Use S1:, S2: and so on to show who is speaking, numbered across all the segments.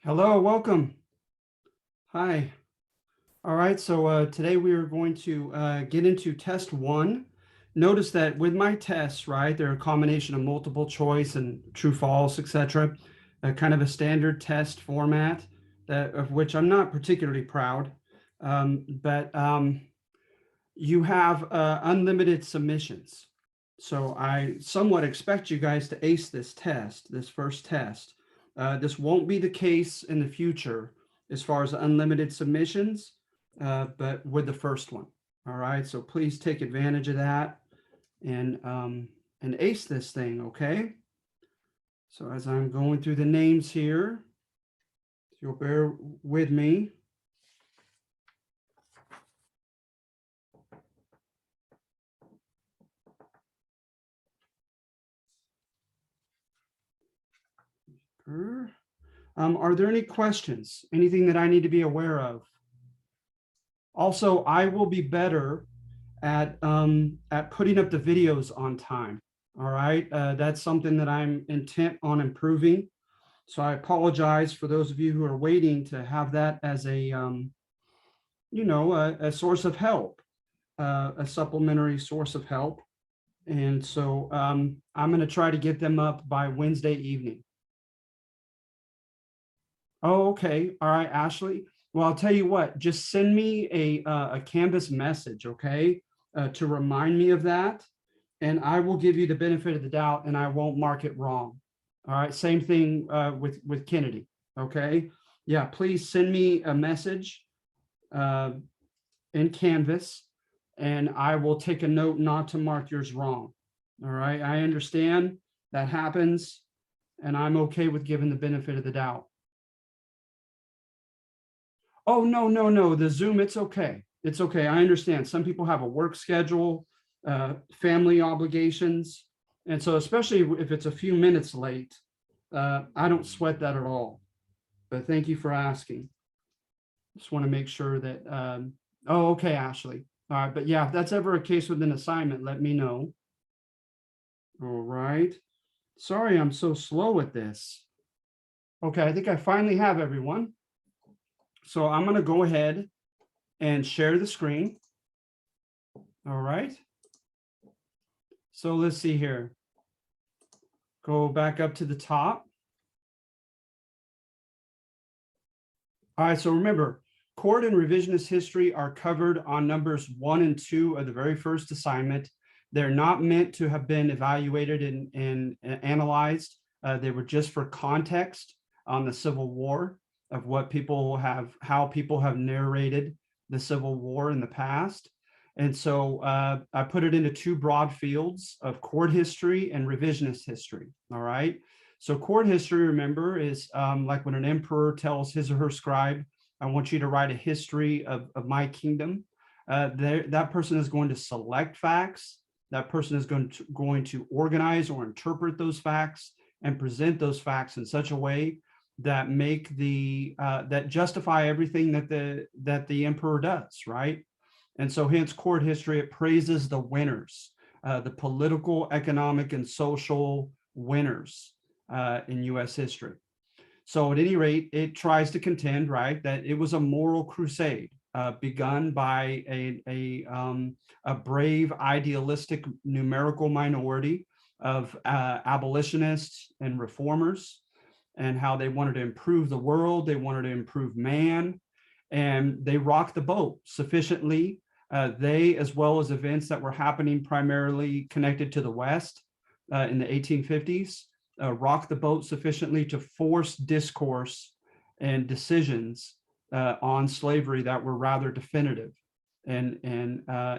S1: Hello, welcome. Hi. All right, so today we are going to get into test one. Notice that with my tests, right, they're a combination of multiple choice and true, false, etc. Kind of a standard test format that of which I'm not particularly proud, but you have unlimited submissions. So I somewhat expect you guys to ace this test, this first test. This won't be the case in the future as far as unlimited submissions, but with the first one. All right, so please take advantage of that and ace this thing, okay? So as I'm going through the names here, you'll bear with me. Are there any questions? Anything that I need to be aware of? Also, I will be better at putting up the videos on time. All right, that's something that I'm intent on improving. So I apologize for those of you who are waiting to have that as a a source of help, a supplementary source of help. And so I'm going to try to get them up by Wednesday evening. Oh, okay. All right, Ashley. Well, I'll tell you what, just send me a Canvas message, okay, to remind me of that. And I will give you the benefit of the doubt and I won't mark it wrong. All right. Same thing with Kennedy. Okay. Yeah. Please send me a message in Canvas and I will take a note not to mark yours wrong. All right. I understand that happens and I'm okay with giving the benefit of the doubt. Oh, no, no, no. The Zoom, it's okay. It's okay. I understand. Some people have a work schedule, family obligations. And so especially if it's a few minutes late, I don't sweat that at all. But thank you for asking. Just want to make sure that, oh, okay, Ashley. All right. But yeah, if that's ever a case with an assignment, let me know. All right. Sorry, I'm so slow at this. Okay, I think I finally have everyone. So I'm going to go ahead and share the screen. All right. So let's see here. Go back up to the top. All right, so remember, court and revisionist history are covered on numbers 1 and 2 of the very first assignment. They're not meant to have been evaluated and analyzed. They were just for context on the Civil War of what people have, how people have narrated the Civil War in the past. And so I put it into two broad fields of court history and revisionist history. All right. So court history, remember, is like when an emperor tells his or her scribe, I want you to write a history of my kingdom. That person is going to select facts. That person is going to organize or interpret those facts and present those facts in such a way that make that justify everything that the emperor does, right? And so hence court history, it praises the winners, the political, economic, and social winners in US history. So at any rate, it tries to contend, right, that it was a moral crusade begun by a brave, idealistic, numerical minority of abolitionists and reformers, and how they wanted to improve the world, they wanted to improve man, and they rocked the boat sufficiently. They, as well as events that were happening primarily connected to the West in the 1850s, rocked the boat sufficiently to force discourse and decisions on slavery that were rather definitive and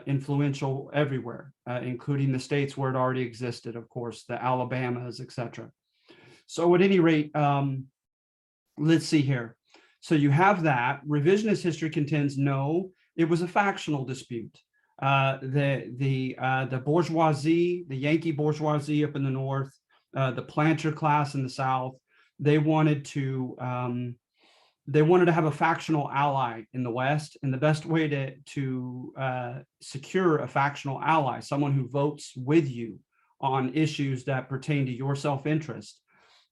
S1: influential everywhere, including the states where it already existed, of course, the Alabamas, etc. So at any rate, let's see here. So you have that. Revisionist history contends no, it was a factional dispute. The bourgeoisie, the Yankee bourgeoisie up in the north, the planter class in the South, they wanted to have a factional ally in the West, and the best way to secure a factional ally, someone who votes with you on issues that pertain to your self-interest,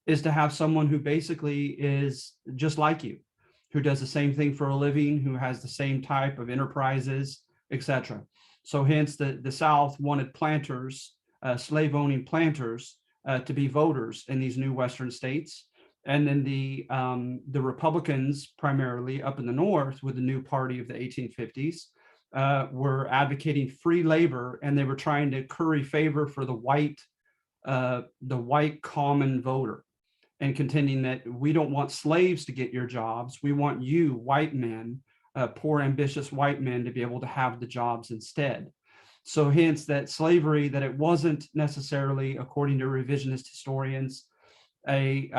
S1: is to have someone who basically is just like you, who does the same thing for a living, who has the same type of enterprises, etc. So hence the South wanted planters, slave-owning planters, to be voters in these new Western states. And then the Republicans, primarily up in the North with the new party of the 1850s, were advocating free labor, and they were trying to curry favor for the white common voter, and contending that we don't want slaves to get your jobs. We want you, white men, poor, ambitious white men, to be able to have the jobs instead. So hence that slavery, that it wasn't necessarily, according to revisionist historians, a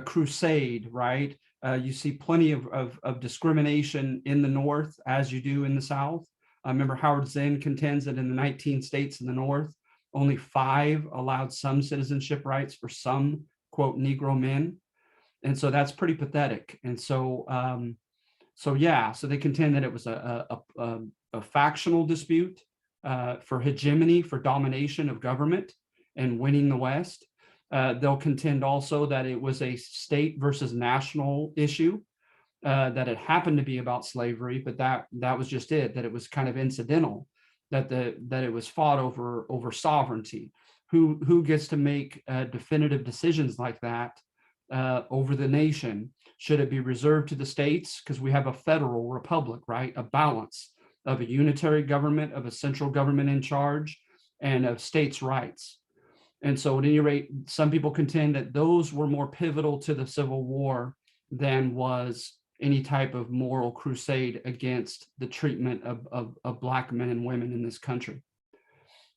S1: crusade, right? You see plenty of discrimination in the North as you do in the South. Remember, Howard Zinn contends that in the 19 states in the North, only 5 allowed some citizenship rights for some, quote, Negro men. And so that's pretty pathetic. And so, so they contend that it was a factional dispute for hegemony, for domination of government and winning the West. They'll contend also that it was a state versus national issue, that it happened to be about slavery, but that was just it, that it was kind of incidental, that it was fought over sovereignty. Who gets to make definitive decisions like that over the nation? Should it be reserved to the states? Because we have a federal republic, right? A balance of a unitary government, of a central government in charge, and of states' rights. And so at any rate, some people contend that those were more pivotal to the Civil War than was any type of moral crusade against the treatment of Black men and women in this country.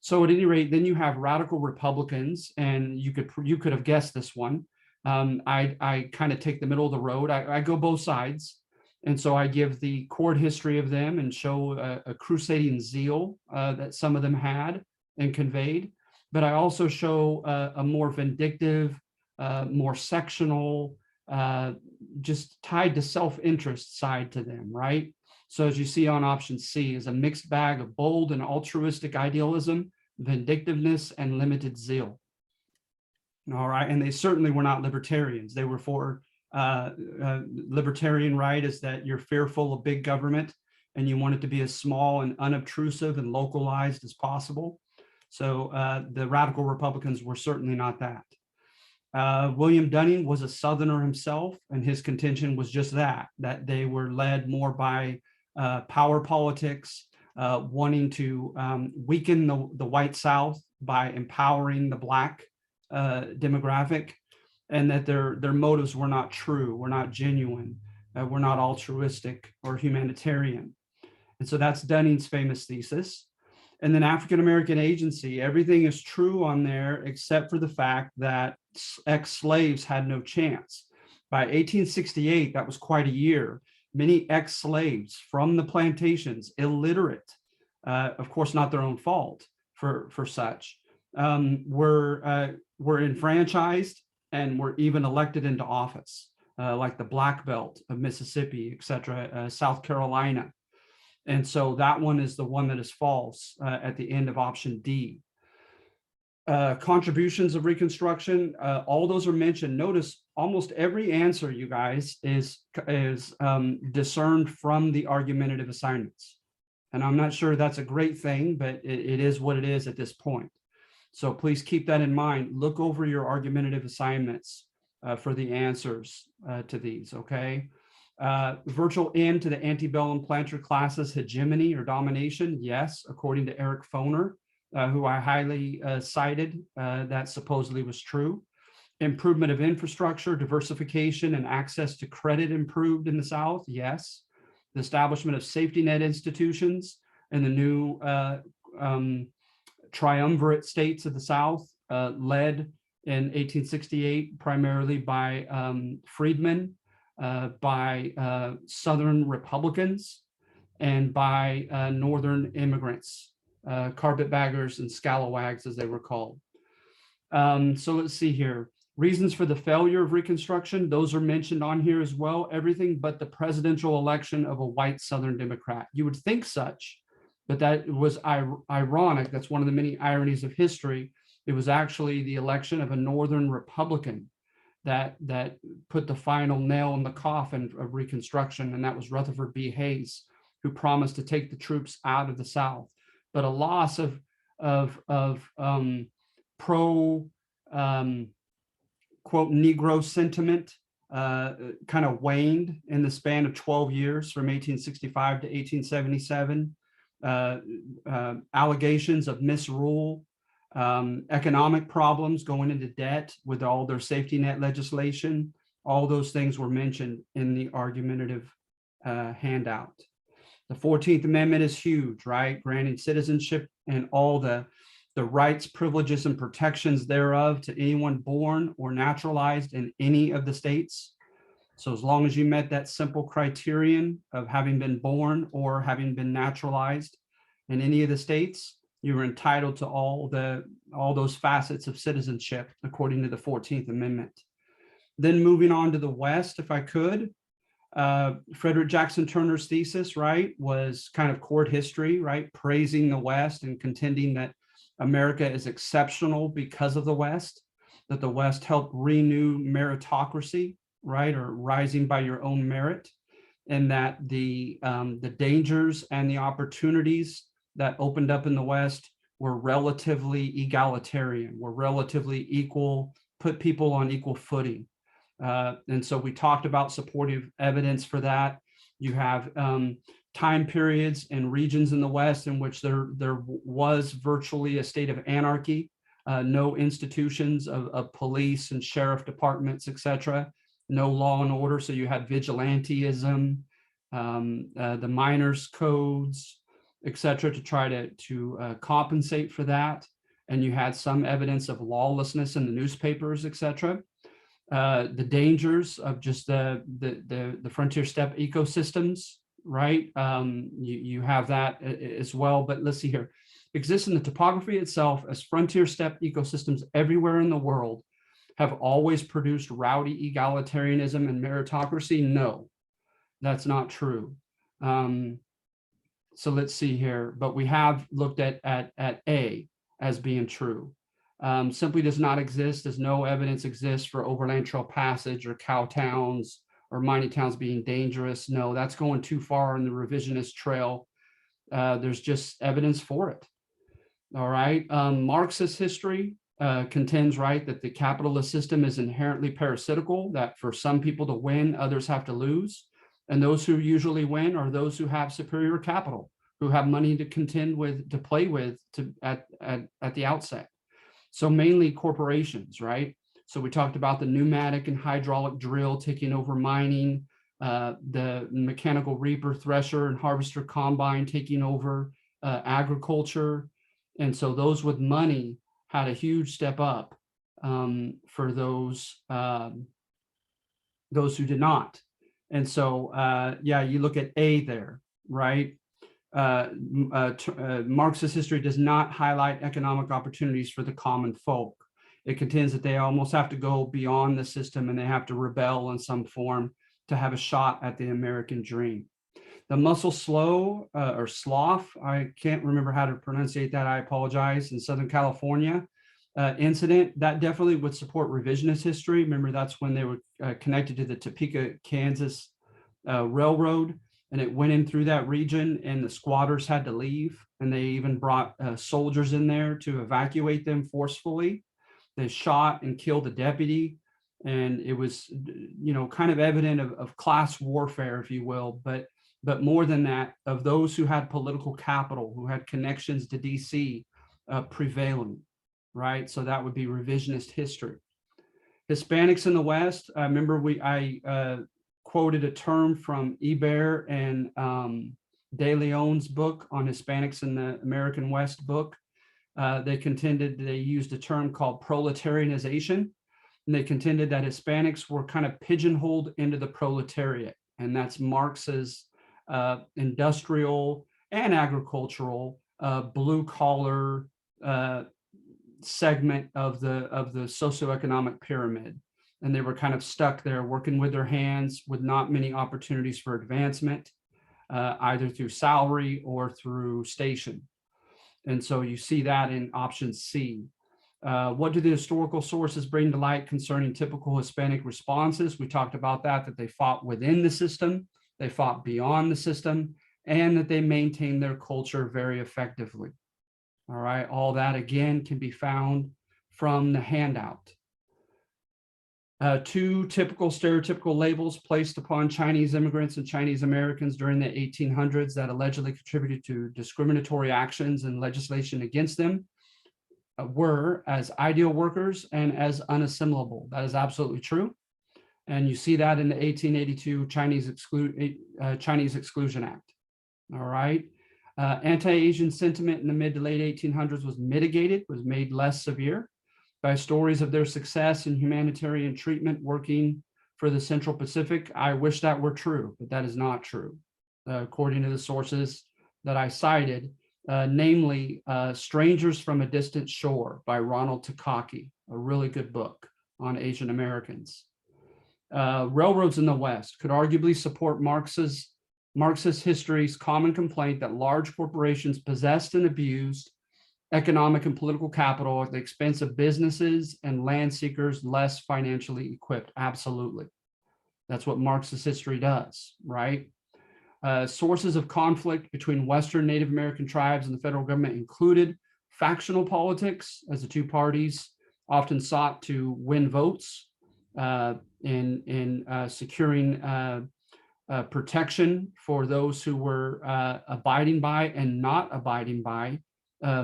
S1: So at any rate, then you have radical Republicans, and you could have guessed this one. I kind of take the middle of the road. I go both sides. And so I give the court history of them and show a crusading zeal that some of them had and conveyed. But I also show a more vindictive, more sectional, just tied to self-interest side to them, right? So as you see on option C, is a mixed bag of bold and altruistic idealism, vindictiveness, and limited zeal. All right, and they certainly were not libertarians. They were for libertarian right is that you're fearful of big government and you want it to be as small and unobtrusive and localized as possible. So the radical Republicans were certainly not that. William Dunning was a Southerner himself, and his contention was just that they were led more by power politics, wanting to weaken the white South by empowering the Black demographic, and that their motives were not true, were not genuine, were not altruistic or humanitarian. And so that's Dunning's famous thesis. And then African-American agency, everything is true on there except for the fact that ex-slaves had no chance. By 1868, that was quite a year, many ex-slaves from the plantations, illiterate, of course not their own fault for such, were enfranchised and were even elected into office, like the Black Belt of Mississippi, et cetera, South Carolina. And so that one is the one that is false at the end of option D. Contributions of Reconstruction, all those are mentioned. Notice almost every answer, you guys, is discerned from the argumentative assignments. And I'm not sure that's a great thing, but it is what it is at this point. So please keep that in mind. Look over your argumentative assignments for the answers to these, okay? Virtual end to the antebellum planter classes hegemony or domination, yes, according to Eric Foner, who I highly cited, that supposedly was true. Improvement of infrastructure, diversification, and access to credit improved in the South, yes. The establishment of safety net institutions in the new triumvirate states of the South, led in 1868 primarily by freedmen, by Southern Republicans, and by Northern immigrants, carpetbaggers and scalawags, as they were called. So let's see here. Reasons for the failure of Reconstruction, those are mentioned on here as well. Everything but the presidential election of a white Southern Democrat. You would think such, but that was ironic. That's one of the many ironies of history. It was actually the election of a Northern Republican that put the final nail in the coffin of Reconstruction, and that was Rutherford B. Hayes, who promised to take the troops out of the South. But a loss of pro quote Negro sentiment kind of waned in the span of 12 years from 1865 to 1877. Allegations of misrule, economic problems, going into debt with all their safety net legislation, all those things were mentioned in the argumentative handout. The 14th Amendment is huge, right? Granting citizenship and all the rights, privileges, and protections thereof to anyone born or naturalized in any of the states. So as long as you met that simple criterion of having been born or having been naturalized in any of the states, you were entitled to all those facets of citizenship according to the 14th Amendment. Then moving on to the West, if I could, Frederick Jackson Turner's thesis, right, was kind of court history, right, praising the West and contending that America is exceptional because of the West, that the West helped renew meritocracy, right, or rising by your own merit, and that the dangers and the opportunities that opened up in the West were relatively egalitarian, were relatively equal, put people on equal footing. And so we talked about supportive evidence for that. You have time periods and regions in the West in which there was virtually a state of anarchy, no institutions of police and sheriff departments, etc., no law and order. So you had vigilantism, the miners' codes, etc., to try to compensate for that. And you had some evidence of lawlessness in the newspapers, etc. The dangers of just the frontier steppe ecosystems, right? You have that as well. But let's see here. Exists in the topography itself as frontier steppe ecosystems everywhere in the world have always produced rowdy egalitarianism and meritocracy? No, that's not true. So let's see here. But we have looked at A as being true. Simply does not exist, as no evidence exists for overland trail passage or cow towns or mining towns being dangerous. No, that's going too far in the revisionist trail. There's just evidence for it. All right. Marxist history contends, right, that the capitalist system is inherently parasitical, that for some people to win, others have to lose. And those who usually win are those who have superior capital, who have money to contend with, to play with at the outset. So mainly corporations, right? So we talked about the pneumatic and hydraulic drill taking over mining, the mechanical reaper, thresher, and harvester combine taking over agriculture. And so those with money had a huge step up for those who did not. And so, yeah, you look at A there, right? Marxist history does not highlight economic opportunities for the common folk. It contends that they almost have to go beyond the system and they have to rebel in some form to have a shot at the American dream. The muscle slough or slough, I can't remember how to pronounce that, I apologize, in Southern California incident, that definitely would support revisionist history. Remember, that's when they were connected to the Topeka, Kansas Railroad, and it went in through that region and the squatters had to leave, and they even brought soldiers in there to evacuate them forcefully. They shot and killed a deputy, and it was, you know, kind of evident of class warfare, if you will, but more than that, of those who had political capital, who had connections to DC prevailing, right? So that would be revisionist history. Hispanics in the West, I remember I quoted a term from Hebert and De Leon's book on Hispanics in the American West book. They contended, they used a term called proletarianization, and they contended that Hispanics were kind of pigeonholed into the proletariat, and that's Marx's industrial and agricultural blue collar segment of the socioeconomic pyramid. And they were kind of stuck there working with their hands with not many opportunities for advancement, either through salary or through station. And so you see that in option C. What do the historical sources bring to light concerning typical Hispanic responses? We talked about that they fought within the system, they fought beyond the system, and that they maintained their culture very effectively. All right, all that again can be found from the handout. Two typical stereotypical labels placed upon Chinese immigrants and Chinese Americans during the 1800s that allegedly contributed to discriminatory actions and legislation against them were as ideal workers and as unassimilable. That is absolutely true. And you see that in the 1882 Chinese Exclusion Act. All right. Anti-Asian sentiment in the mid to late 1800s was mitigated, was made less severe by stories of their success in humanitarian treatment working for the Central Pacific. I wish that were true, but that is not true. According to the sources that I cited, namely Strangers from a Distant Shore by Ronald Takaki, a really good book on Asian Americans. Railroads in the West could arguably support Marxist history's common complaint that large corporations possessed and abused economic and political capital at the expense of businesses and land seekers less financially equipped. Absolutely. That's what Marxist history does, right? Sources of conflict between Western Native American tribes and the federal government included factional politics, as the two parties often sought to win votes in securing protection for those who were abiding by and not abiding by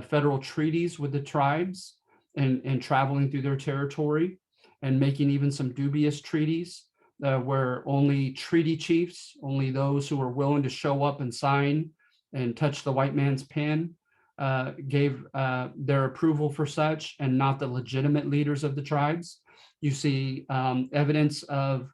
S1: federal treaties with the tribes and traveling through their territory and making even some dubious treaties where only treaty chiefs, only those who were willing to show up and sign and touch the white man's pen gave their approval for such, and not the legitimate leaders of the tribes. You see evidence of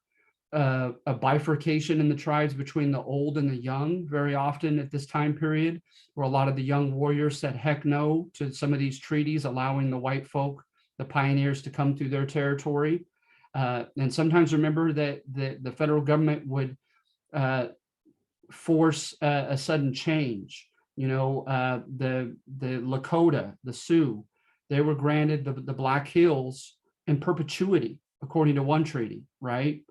S1: a bifurcation in the tribes between the old and the young very often at this time period, where a lot of the young warriors said heck no to some of these treaties, allowing the white folk, the pioneers, to come through their territory. And sometimes remember that the federal government would force a sudden change. You know, the Lakota, the Sioux, they were granted the Black Hills in perpetuity, according to one treaty, right?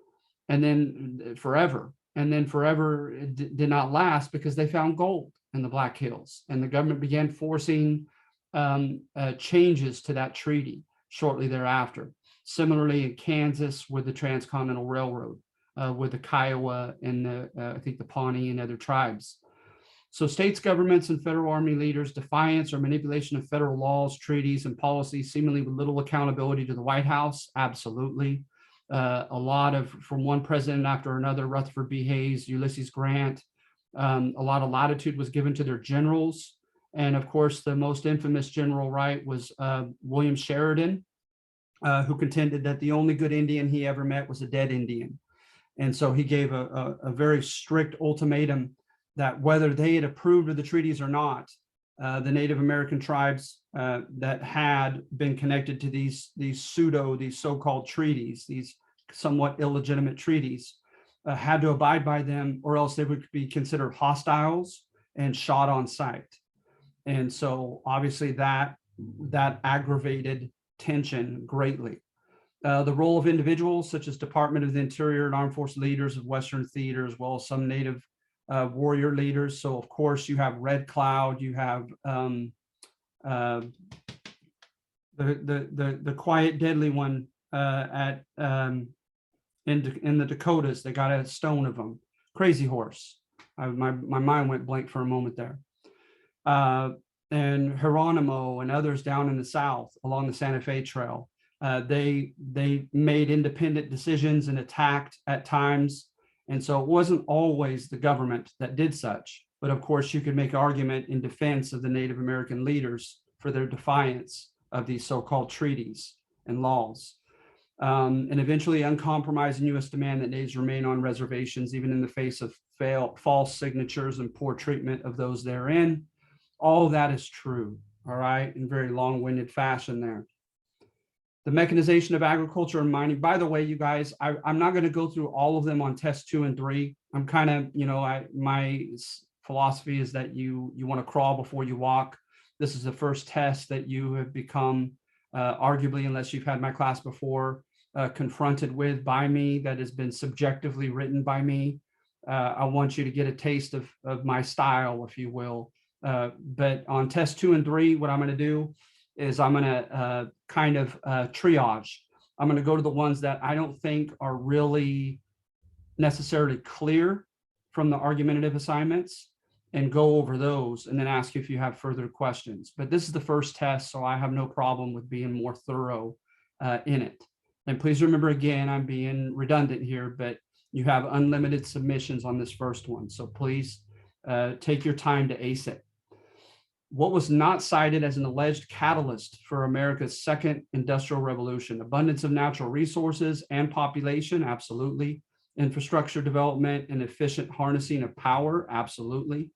S1: And then forever. And then forever did not last because they found gold in the Black Hills. And the government began forcing changes to that treaty shortly thereafter. Similarly, in Kansas with the Transcontinental Railroad, with the Kiowa and I think the Pawnee and other tribes. So states, governments, and federal army leaders' defiance or manipulation of federal laws, treaties, and policies, seemingly with little accountability to the White House, absolutely. A lot of, from one president after another, Rutherford B. Hayes, Ulysses Grant, a lot of latitude was given to their generals. And of course, the most infamous general, right, was William Sheridan, who contended that the only good Indian he ever met was a dead Indian. And so he gave a very strict ultimatum that whether they had approved of the treaties or not, the Native American tribes that had been connected to these so-called treaties, these somewhat illegitimate treaties, had to abide by them, or else they would be considered hostiles and shot on sight. And so obviously that aggravated tension greatly. The role of individuals such as Department of the Interior and Armed Force leaders of Western theater, as well as some Native warrior leaders. So of course you have Red Cloud, you have the quiet deadly one in the Dakotas. They got a stone of them. Crazy Horse. My mind went blank for a moment there. And Geronimo and others down in the South along the Santa Fe Trail. They made independent decisions and attacked at times. And so it wasn't always the government that did such, but of course you could make an argument in defense of the Native American leaders for their defiance of these so-called treaties and laws. And eventually uncompromising U.S. demand that natives remain on reservations, even in the face of false signatures and poor treatment of those therein. All of that is true, all right, in very long-winded fashion there. The mechanization of agriculture and mining. By the way, you guys, I'm not going to go through all of them on test 2 and 3. I'm kind of, you know, my philosophy is that you want to crawl before you walk. This is the first test that you have become arguably, unless you've had my class before, confronted with by me, that has been subjectively written by me. I want you to get a taste of my style, if you will. But on test 2 and 3, what I'm going to do is I'm going to kind of triage. I'm going to go to the ones that I don't think are really necessarily clear from the argumentative assignments and go over those and then ask you if you have further questions. But this is the first test, so I have no problem with being more thorough in it. And please remember, again, I'm being redundant here, but you have unlimited submissions on this first one. So please take your time to ace it. What was not cited as an alleged catalyst for America's second industrial revolution? Abundance of natural resources and population, absolutely. Infrastructure development and efficient harnessing of power, absolutely.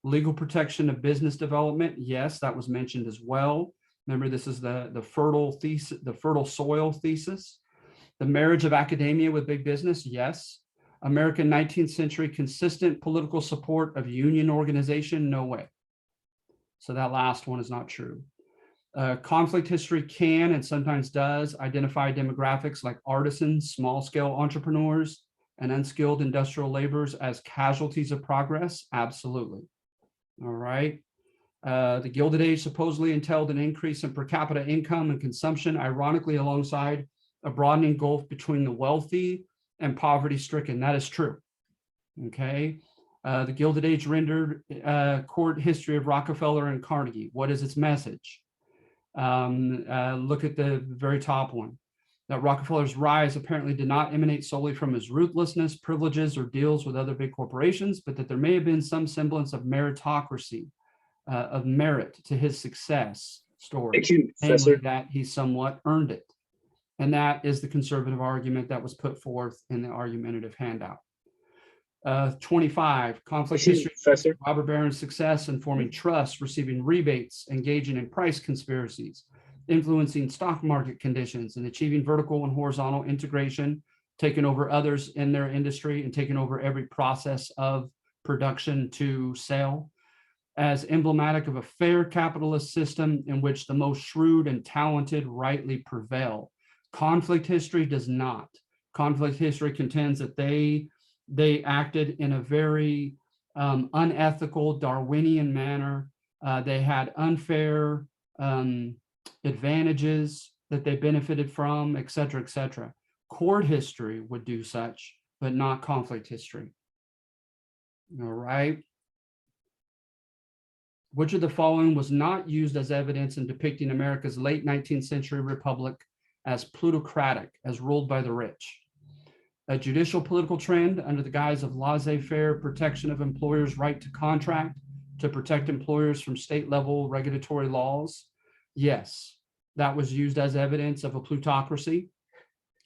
S1: Legal protection of business development, yes, that was mentioned as well. Remember, this is the fertile thesis, the fertile soil thesis. The marriage of academia with big business, yes. American 19th century consistent political support of union organization, no way. So that last one is not true. Conflict history can and sometimes does identify demographics like artisans, small-scale entrepreneurs, and unskilled industrial laborers as casualties of progress, absolutely. All right. The Gilded Age supposedly entailed an increase in per capita income and consumption, ironically alongside a broadening gulf between the wealthy and poverty-stricken. That is true. Okay. The Gilded Age rendered court history of Rockefeller and Carnegie. What is its message? Look at the very top one. That Rockefeller's rise apparently did not emanate solely from his ruthlessness, privileges, or deals with other big corporations, but that there may have been some semblance of meritocracy, of merit to his success story.
S2: Thank you, Professor.
S1: That he somewhat earned it. And that is the conservative argument that was put forth in the argumentative handout. 25, conflict history,
S2: Professor.
S1: Robert Barron's success in forming trusts, receiving rebates, engaging in price conspiracies, influencing stock market conditions, and achieving vertical and horizontal integration, taking over others in their industry and taking over every process of production to sale, as emblematic of a fair capitalist system in which the most shrewd and talented rightly prevail. Conflict history does not. Conflict history contends that they acted in a very unethical Darwinian manner. They had unfair advantages that they benefited from, et cetera, et cetera. Court history would do such, but not conflict history. All right. Which of the following was not used as evidence in depicting America's late 19th century republic as plutocratic, as ruled by the rich? A judicial political trend under the guise of laissez-faire protection of employers' right to contract to protect employers from state-level regulatory laws? Yes, that was used as evidence of a plutocracy.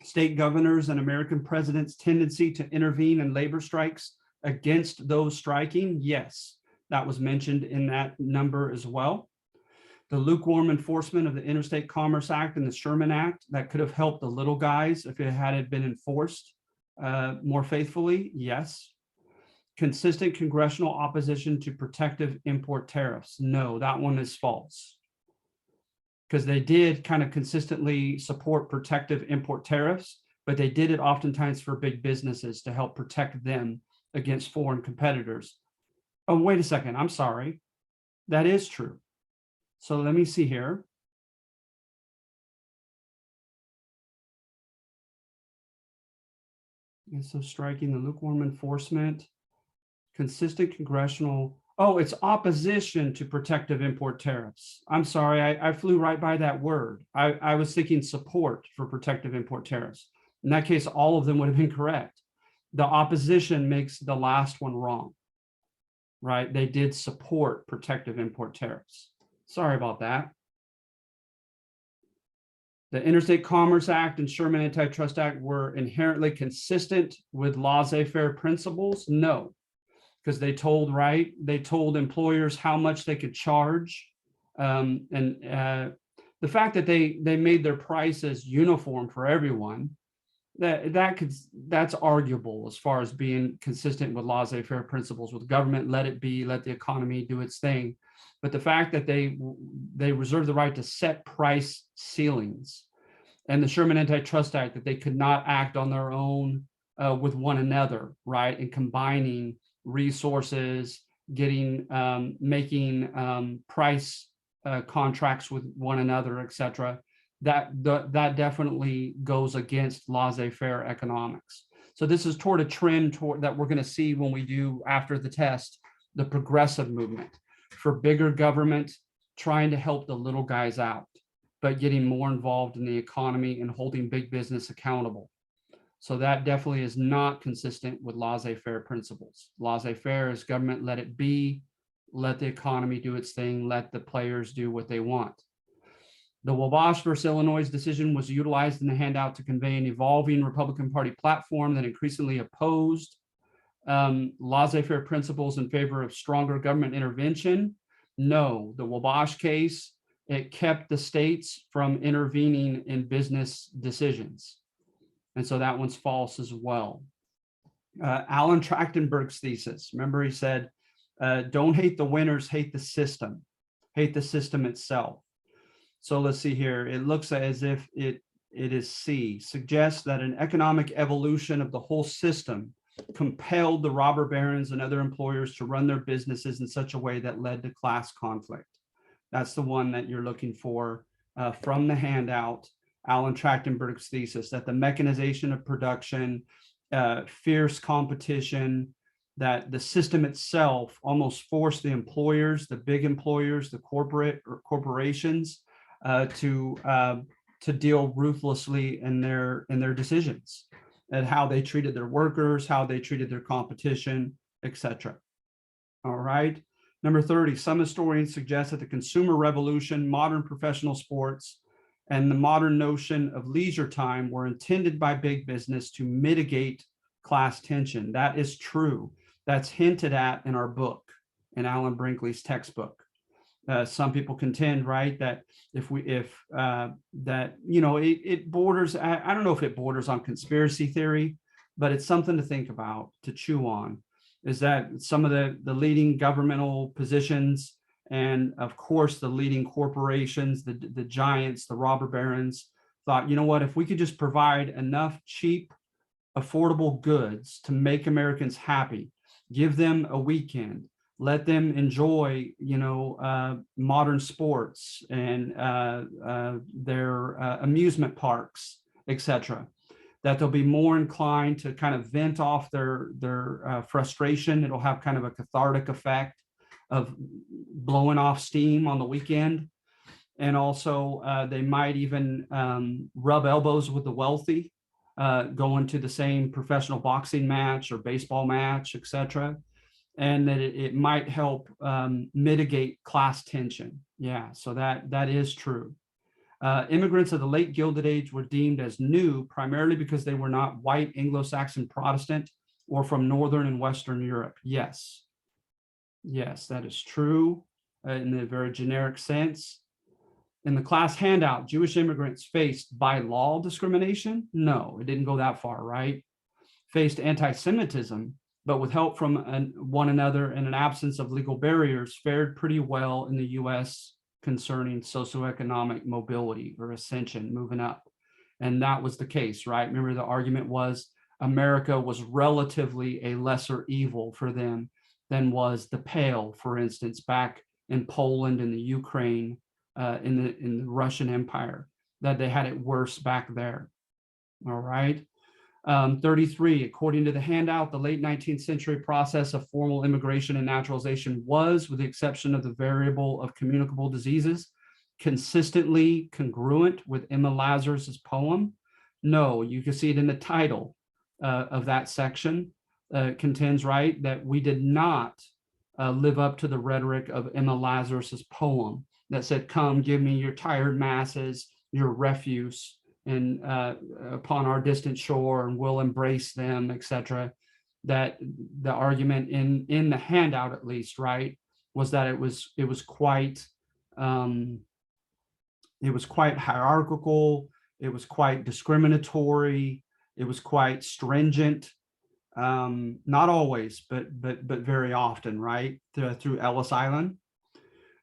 S1: State governors and American presidents' tendency to intervene in labor strikes against those striking? Yes, that was mentioned in that number as well. The lukewarm enforcement of the Interstate Commerce Act and the Sherman Act that could have helped the little guys if it had been enforced more faithfully? Yes. Consistent congressional opposition to protective import tariffs? No, that one is false. Because they did kind of consistently support protective import tariffs, but they did it oftentimes for big businesses to help protect them against foreign competitors. Oh, wait a second, I'm sorry. That is true. So let me see here. And so striking the lukewarm enforcement, consistent congressional, oh, it's opposition to protective import tariffs. I'm sorry, I flew right by that word. I was thinking support for protective import tariffs. In that case, all of them would have been correct. The opposition makes the last one wrong, right? They did support protective import tariffs. Sorry about that. The Interstate Commerce Act and Sherman Antitrust Act were inherently consistent with laissez-faire principles? No, because they told employers how much they could charge. The fact that they made their prices uniform for everyone that's arguable as far as being consistent with laissez-faire principles. With government, let it be, let the economy do its thing. But the fact that they reserve the right to set price ceilings, and the Sherman Antitrust Act, that they could not act on their own with one another, right? And combining resources, making price contracts with one another, et cetera. That definitely goes against laissez-faire economics. So this is toward a trend that we're going to see when we do, after the test, the progressive movement for bigger government, trying to help the little guys out, but getting more involved in the economy and holding big business accountable. So that definitely is not consistent with laissez-faire principles. Laissez-faire is government, let it be, let the economy do its thing, let the players do what they want. The Wabash versus Illinois decision was utilized in the handout to convey an evolving Republican Party platform that increasingly opposed laissez-faire principles in favor of stronger government intervention. No, the Wabash case, it kept the states from intervening in business decisions. And so that one's false as well. Alan Trachtenberg's thesis, remember he said, don't hate the winners, hate the system itself. So let's see here. It looks as if it is C, suggests that an economic evolution of the whole system compelled the robber barons and other employers to run their businesses in such a way that led to class conflict. That's the one that you're looking for from the handout, Alan Trachtenberg's thesis, that the mechanization of production, fierce competition, that the system itself almost forced the employers, the big employers, the corporations to deal ruthlessly in their decisions, and how they treated their workers, how they treated their competition, etc. All right. Number 30, some historians suggest that the consumer revolution, modern professional sports, and the modern notion of leisure time were intended by big business to mitigate class tension. That is true. That's hinted at in our book, in Alan Brinkley's textbook. Some people contend, right, that it borders, I don't know if it borders on conspiracy theory, but it's something to think about, to chew on, is that some of the leading governmental positions, and of course the leading corporations, the giants, the robber barons, thought, you know what, if we could just provide enough cheap, affordable goods to make Americans happy, give them a weekend, let them enjoy, modern sports and their amusement parks, etc., that they'll be more inclined to kind of vent off their frustration. It'll have kind of a cathartic effect of blowing off steam on the weekend. And also they might even rub elbows with the wealthy, going to the same professional boxing match or baseball match, etc., and that it might help mitigate class tension. Yeah, so that is true. Immigrants of the late Gilded Age were deemed as new primarily because they were not white Anglo-Saxon Protestant or from Northern and Western Europe. Yes, that is true in a very generic sense. In the class handout, Jewish immigrants faced by law discrimination? No, it didn't go that far, right? Faced anti-Semitism, but with help from one another and an absence of legal barriers, fared pretty well in the US concerning socioeconomic mobility or ascension, moving up. And that was the case, right? Remember, the argument was America was relatively a lesser evil for them than was the Pale, for instance, back in Poland and the Ukraine, in the Russian Empire, that they had it worse back there. All right. 33, according to the handout, the late 19th century process of formal immigration and naturalization was, with the exception of the variable of communicable diseases, consistently congruent with Emma Lazarus's poem. No, you can see it in the title of that section. Contends, right, that we did not live up to the rhetoric of Emma Lazarus's poem that said, come, give me your tired masses, your refuse, and upon our distant shore, and we'll embrace them, etc. That the argument in the handout, at least, right, was that it was quite hierarchical, it was quite discriminatory, It was quite stringent, not always, but very often, right? Through Ellis Island.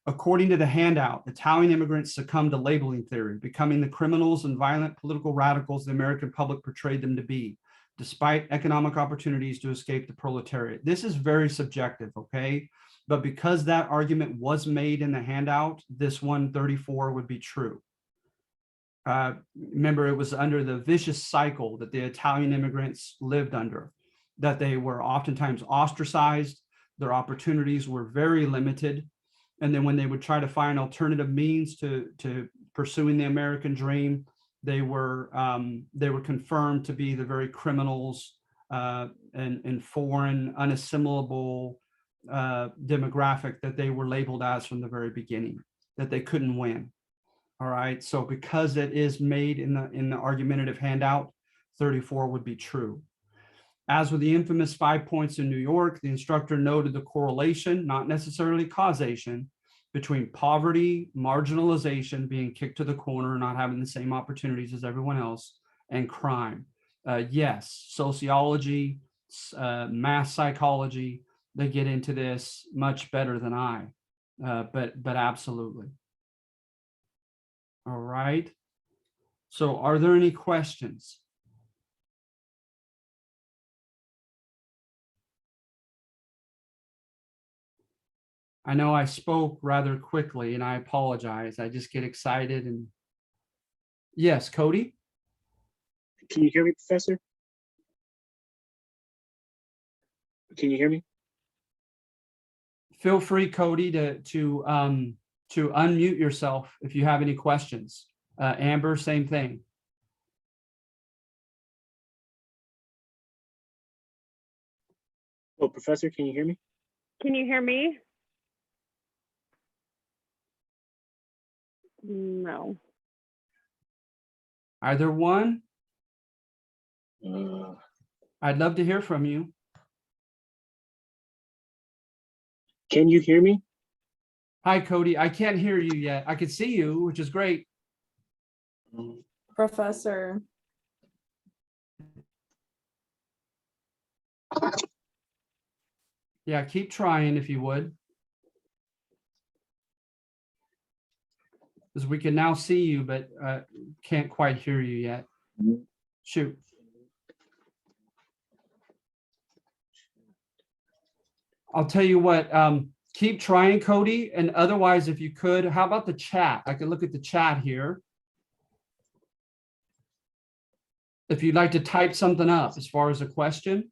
S1: According to the handout, Italian immigrants succumbed to labeling theory, becoming the criminals and violent political radicals the American public portrayed them to be, despite economic opportunities to escape the proletariat. This is very subjective, okay? But because that argument was made in the handout, this 134 would be true. Remember, it was under the vicious cycle that the Italian immigrants lived under, that they were oftentimes ostracized, their opportunities were very limited. And then when they would try to find alternative means to pursuing the American dream, they were confirmed to be the very criminals and foreign, unassimilable demographic that they were labeled as from the very beginning, that they couldn't win. All right. So because it is made in the argumentative handout, 34 would be true. As with the infamous 5 points in New York, the instructor noted the correlation, not necessarily causation, between poverty, marginalization, being kicked to the corner, not having the same opportunities as everyone else, and crime. Yes, sociology, mass psychology, they get into this much better than I, but absolutely. All right. So are there any questions? I know I spoke rather quickly and I apologize. I just get excited and yes, Cody.
S2: Can you hear me, Professor? Can you hear me?
S1: Feel free, Cody, to unmute yourself if you have any questions. Amber, same thing.
S2: Oh, Professor, can you hear me?
S3: Can you hear me? No.
S1: Either one?
S2: Uh,
S1: I'd love to hear from you.
S2: can you hear me?
S1: Hi, Cody. I can't hear you yet. I can see you, which is great.
S4: Professor.
S1: Yeah, keep trying if you would. Because we can now see you, but can't quite hear you yet. Shoot. I'll tell you what, keep trying, Cody. And otherwise, if you could, how about the chat? I can look at the chat here. If you'd like to type something up as far as a question.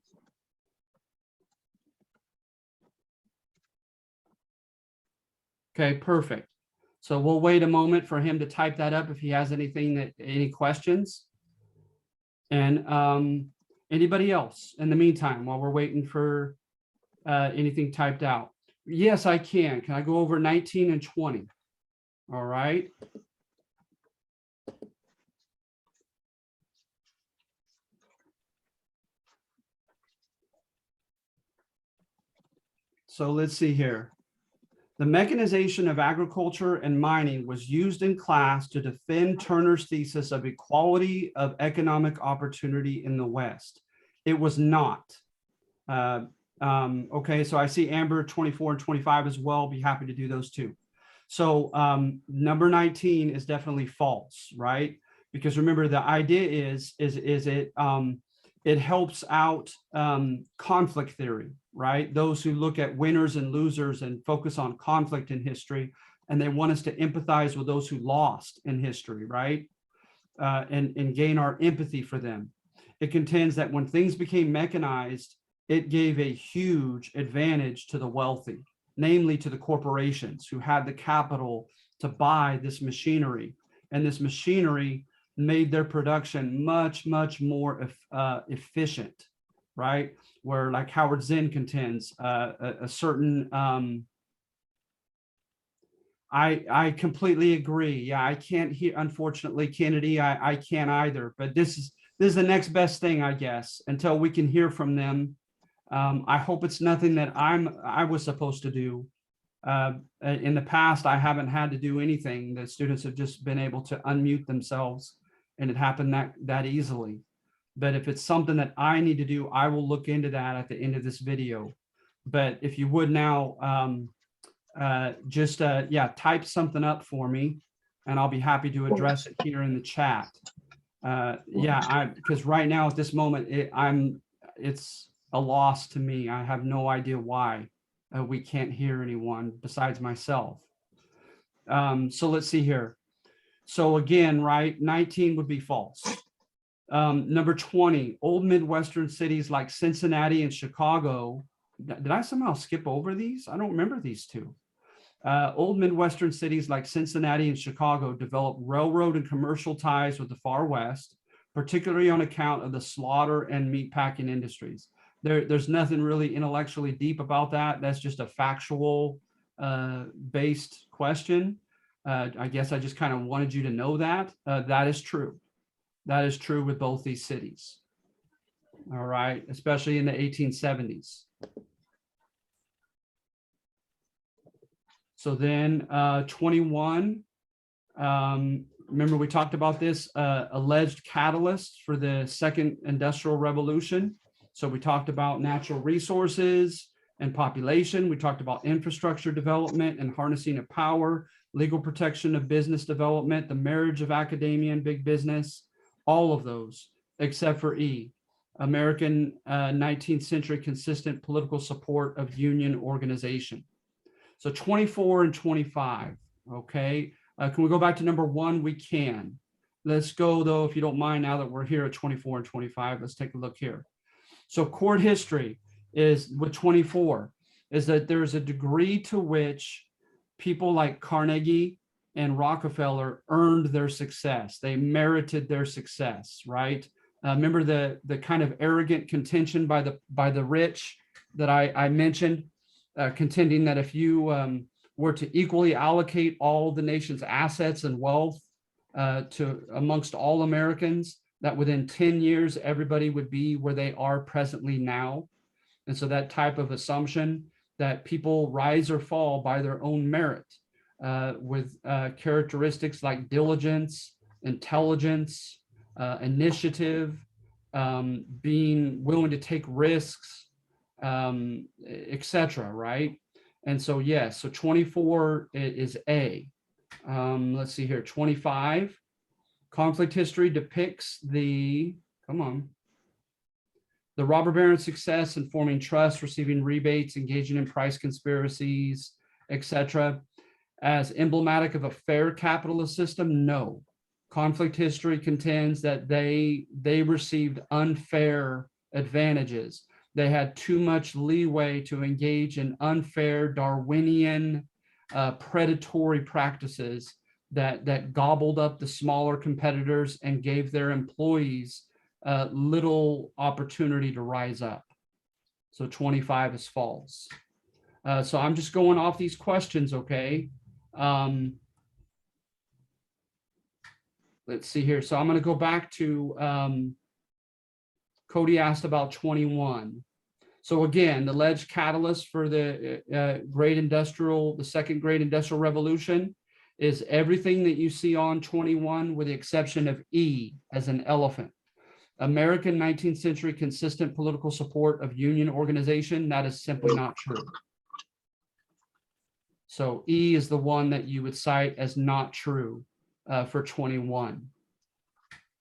S1: Okay, perfect. So we'll wait a moment for him to type that up if he has any questions. And anybody else in the meantime, while we're waiting for anything typed out? Yes, I can. Can I go over 19 and 20? All right. So let's see here. The mechanization of agriculture and mining was used in class to defend Turner's thesis of equality of economic opportunity in the West. It was not. Okay, so I see Amber 24 and 25 as well. Be happy to do those too. So number 19 is definitely false, right? Because remember, the idea is it helps out conflict theory, right? Those who look at winners and losers and focus on conflict in history, and they want us to empathize with those who lost in history, right? And gain our empathy for them. It contends that when things became mechanized, it gave a huge advantage to the wealthy, namely to the corporations who had the capital to buy this machinery. And this machinery made their production much, much more efficient, right? Where, like Howard Zinn contends, a certain, I completely agree. Yeah, I can't hear, unfortunately, Kennedy, I can't either, but this is the next best thing, I guess, until we can hear from them. I hope it's nothing that I was supposed to do. In the past, I haven't had to do anything. The students have just been able to unmute themselves, and it happened that easily. But if it's something that I need to do, I will look into that at the end of this video. But if you would now, yeah, type something up for me and I'll be happy to address it here in the chat. Yeah, because right now at this moment, it's a loss to me. I have no idea why we can't hear anyone besides myself. So let's see here. So again, right, 19 would be false. Number 20, old Midwestern cities like Cincinnati and Chicago. Did I somehow skip over these? I don't remember these two. Old Midwestern cities like Cincinnati and Chicago developed railroad and commercial ties with the far west, particularly on account of the slaughter and meatpacking industries. There's nothing really intellectually deep about that. That's just a factual based question. I guess I just kind of wanted you to know that. That is true. That is true with both these cities. All right, especially in the 1870s. So then 21, remember we talked about this, alleged catalyst for the second industrial revolution. So we talked about natural resources and population. We talked about infrastructure development and harnessing of power, legal protection of business development, the marriage of academia and big business, all of those, except for E, American 19th century consistent political support of union organization. So 24 and 25, okay? Can we go back to number 1? We can. Let's go though, if you don't mind, now that we're here at 24 and 25, let's take a look here. So court history is with 24, is that there's a degree to which people like Carnegie and Rockefeller earned their success. They merited their success, right? Remember the kind of arrogant contention by the rich that I mentioned, contending that if you were to equally allocate all the nation's assets and wealth to amongst all Americans, that within 10 years, everybody would be where they are presently now. And so that type of assumption that people rise or fall by their own merit with characteristics like diligence, intelligence, initiative, being willing to take risks, etc. Right? And so yes, so 24 is A. Let's see here, 25. Conflict history depicts the robber baron's success in forming trusts, receiving rebates, engaging in price conspiracies, etc. As emblematic of a fair capitalist system? No. Conflict history contends that they received unfair advantages. They had too much leeway to engage in unfair Darwinian predatory practices that gobbled up the smaller competitors and gave their employees little opportunity to rise up. So 25 is false. So I'm just going off these questions, okay? Let's see here. So I'm going to go back to Cody asked about 21. So again, the alleged catalyst for the the second great industrial revolution is everything that you see on 21 with the exception of E as an elephant. American 19th century consistent political support of union organization, that is simply not true. So E is the one that you would cite as not true for 21.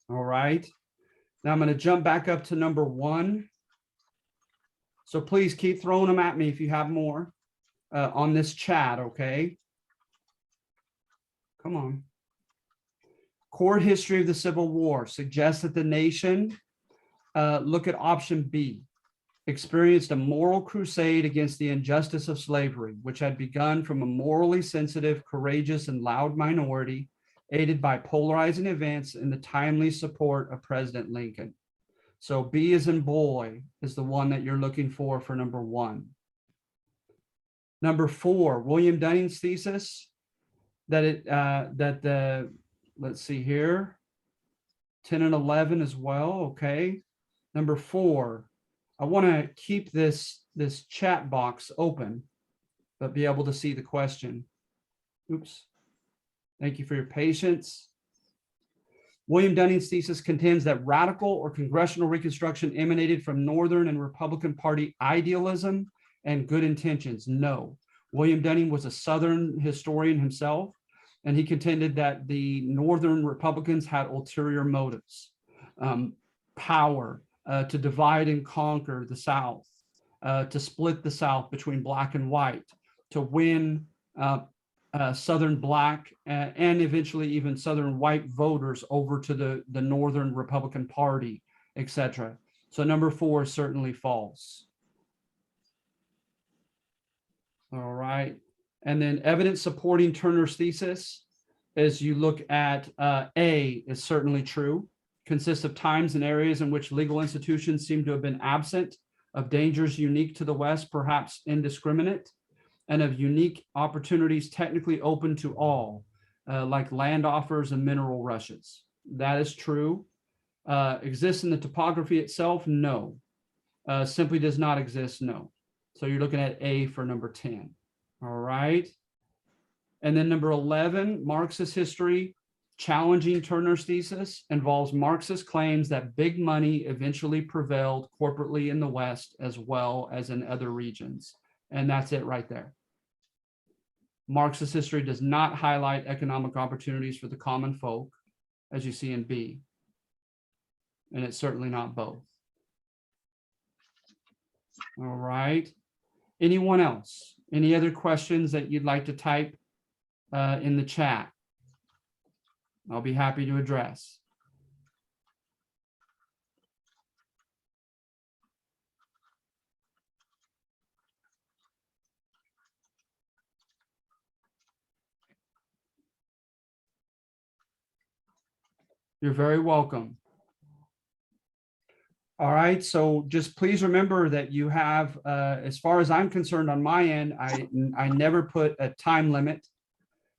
S1: All right. Now I'm going to jump back up to number 1. So please keep throwing them at me if you have more on this chat, okay? Come on. Court history of the Civil War suggests that the nation, look at option B, experienced a moral crusade against the injustice of slavery, which had begun from a morally sensitive, courageous, and loud minority, aided by polarizing events and the timely support of President Lincoln. So B as in boy is the one that you're looking for number 1. Number 4, William Dunning's thesis that let's see here, 10 and 11 as well, okay. Number 4, I want to keep this chat box open, but be able to see the question. Oops. Thank you for your patience. William Dunning's thesis contends that radical or congressional reconstruction emanated from Northern and Republican Party idealism and good intentions. No. William Dunning was a Southern historian himself, and he contended that the Northern Republicans had ulterior motives, power, to divide and conquer the South, to split the South between black and white, to win Southern black and eventually even Southern white voters over to the Northern Republican Party, etc. So number 4 is certainly false. All right. And then evidence supporting Turner's thesis, as you look at A, is certainly true. Consists of times and areas in which legal institutions seem to have been absent, of dangers unique to the West, perhaps indiscriminate, and of unique opportunities technically open to all, like land offers and mineral rushes. That is true. Exists in the topography itself? No. Simply does not exist? No. So you're looking at A for number 10. All right. And then number 11, Marxist history challenging Turner's thesis involves Marxist claims that big money eventually prevailed corporately in the West as well as in other regions. And that's it right there. Marxist history does not highlight economic opportunities for the common folk, as you see in B. And it's certainly not both. All right. Anyone else? Any other questions that you'd like to type in the chat? I'll be happy to address. You're very welcome. All right, so just please remember that you have, as far as I'm concerned on my end, I never put a time limit.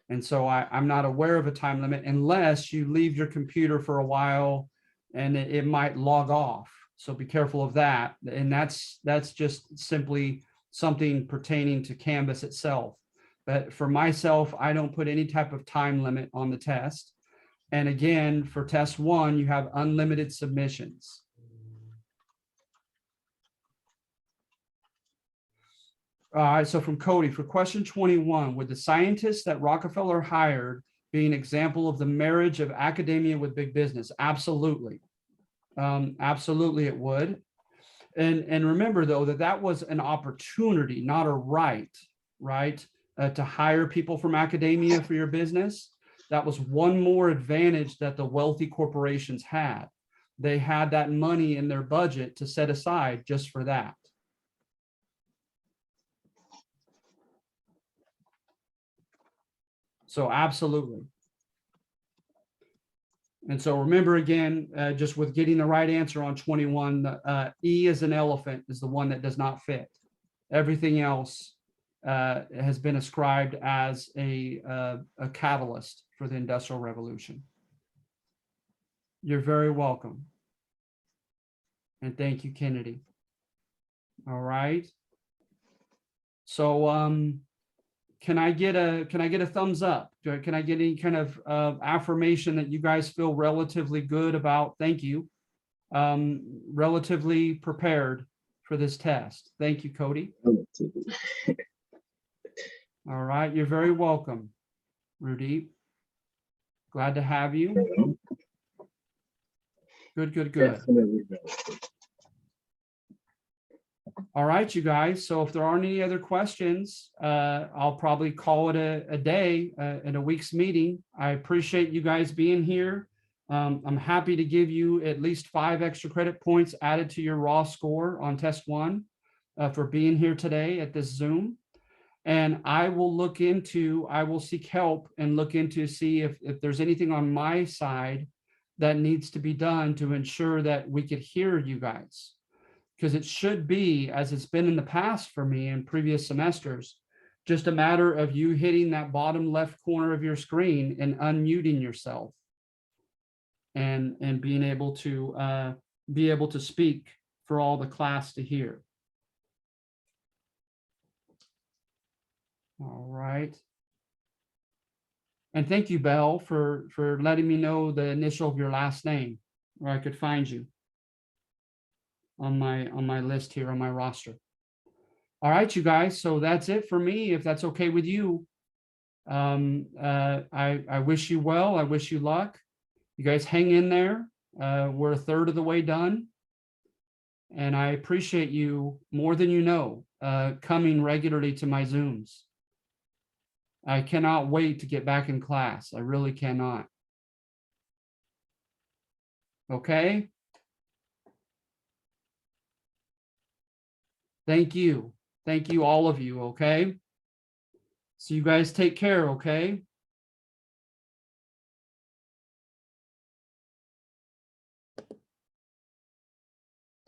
S1: And so I'm not aware of a time limit unless you leave your computer for a while and it might log off. So be careful of that. And that's just simply something pertaining to Canvas itself. But for myself, I don't put any type of time limit on the test. And again, for test 1, you have unlimited submissions. All right, so from Cody, for question 21, would the scientists that Rockefeller hired be an example of the marriage of academia with big business? Absolutely. Absolutely it would. And remember, though, that was an opportunity, not a right, to hire people from academia for your business. That was one more advantage that the wealthy corporations had. They had that money in their budget to set aside just for that. So absolutely. And so remember again, just with getting the right answer on 21, E as an elephant is the one that does not fit. Everything else has been ascribed as a catalyst for the Industrial Revolution. You're very welcome. And thank you, Kennedy. All right. So can I get a thumbs up? Can I get any kind of affirmation that you guys feel relatively good about? Thank you. Relatively prepared for this test. Thank you, Cody. All right, you're very welcome, Rudeep. Glad to have you. Good, good, good. All right, you guys. So if there aren't any other questions, I'll probably call it a day in a week's meeting. I appreciate you guys being here. I'm happy to give you at least 5 extra credit points added to your raw score on test 1 for being here today at this Zoom. And I will seek help and look into see if there's anything on my side that needs to be done to ensure that we could hear you guys. Because it should be, as it's been in the past for me in previous semesters, just a matter of you hitting that bottom left corner of your screen and unmuting yourself and being able to speak for all the class to hear. All right. And thank you, Belle, for letting me know the initial of your last name, where I could find you on my list here on my roster. All right, you guys. So that's it for me. If that's okay with you, I wish you well. I wish you luck. You guys hang in there. We're a third of the way done. And I appreciate you more than you know, coming regularly to my Zooms. I cannot wait to get back in class. I really cannot. Okay? Thank you. Thank you, all of you, okay? So you guys take care, okay?